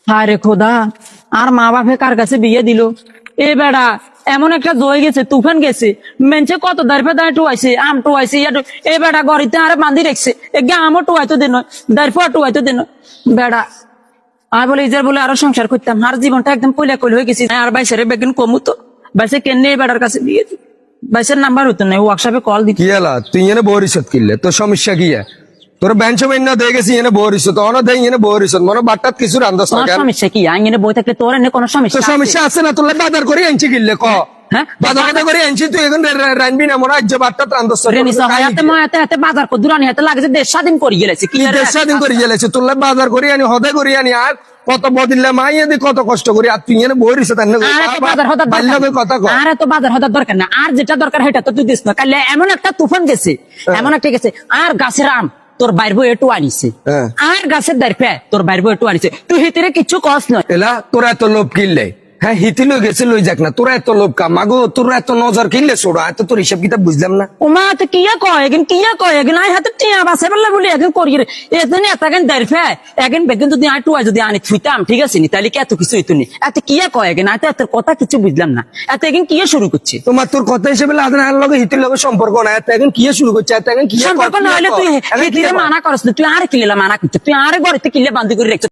হায় রে খোদা, আর মা বাপে কার কাছে বিয়ে দিল? এ বেড়া এমন একটা জয় গেছে, তুফান গেছে, মেনছে কত দাঁড়িয়ে দাঁড়িয়ে টুয়াইছে, আম টুয়াইছে, এ বেড়া গড়িতে আরে বান্ধি রেখছে, এগে আমও টুয়াইতো দিন, দাঁড়িয়ে টুয়াইতো দিন বেড়া। আর বলে ইজার বলে আরো সংসার করতাম, আর জীবনটা একদম কইলা কইল হয়ে গেছি। আর বাইসের বেগেন কমুতো, বাইসে কেন এই বেড়ার কাছে বিয়ে দি, বাইসের নাম্বার হতো না, ওয়ার্কশপে কল দিত। কি এলা তুই এনে বহরিসত কিনলে তোর সমস্যা কি? তোর বেঞ্চ না দিয়ে গেছি এনে বহরিসত অনা দেয় এনে বহরিসত মনে বাট্টাত কিছু রান্দাস না। সমস্যা কি? আইনে বই থাকলে তোর এনে কোনো তোর সমস্যা সমস্যা আছে না? তোর বাজার করে আনছি কিনলে ক হ্যাঁ বাজার কথা করে আনছি তুই এখন রানবি না মনে আজ বাট্টাত রান্দাস হাতে বাজার কদুরানি হাতে লাগছে, দেশ স্বাধীন করে গেলেছে কি দেশ স্বাধীন করে গেলেছে তোর বাজার করে আনি হদে করে আনি আর কত বদিল্লা মাইয়া দি কত কষ্ট করি আর তুই এনে বহরিসত কথা কয়। আর এত বাজার হতার দরকার না, আর যেটা দরকার সেটা তো তুই দিস না। কালে এমন একটা তুফান গেছে, এমন একটা গেছে, আর গাছের আম তোর বাইর বই একটু আনিছে, আর গাছের দাঁড়িয়ে তোর বাইর বই একটু আনিছে, তুই হিতেরে কিছু কস নয়। এলা তোরা এত লোভ কিনলে হ্যাঁ হিতি লই গেছে লই যাক না, তোরা এত লোভ কাম মাগো তোরা এত নজর কিনলে ছোড়া এত তোর হিসাব কিতাব বুঝলাম না। ওমা তো কিয়া কয় এখন, কিয়া কয় এখন, আই হাতে টিয়া বাসে বললে বলি এখন করি রে এখানে এত এখন দাঁড়িয়ে এখন বেগেন যদি আই টুয়া যদি আনি থুইতাম ঠিক আছে নি, তাহলে কি এত কিছু হইতো নি। এত কিয়া কয় এখন, এত এত কথা কিছু বুঝলাম না, এত এখন কিয়া শুরু করছে। তোমার তোর কথা হিসেবে আদনার লগে হিতির লগে সম্পর্ক না, এত এখন কি শুরু করছে? এত এখন কি সম্পর্ক না হলে তুই হিতিরে মানা করছ, তুই আর কিলে মানা করছিস, তুই আর ঘরেতে কিলে বান্ধি করে রেখছ।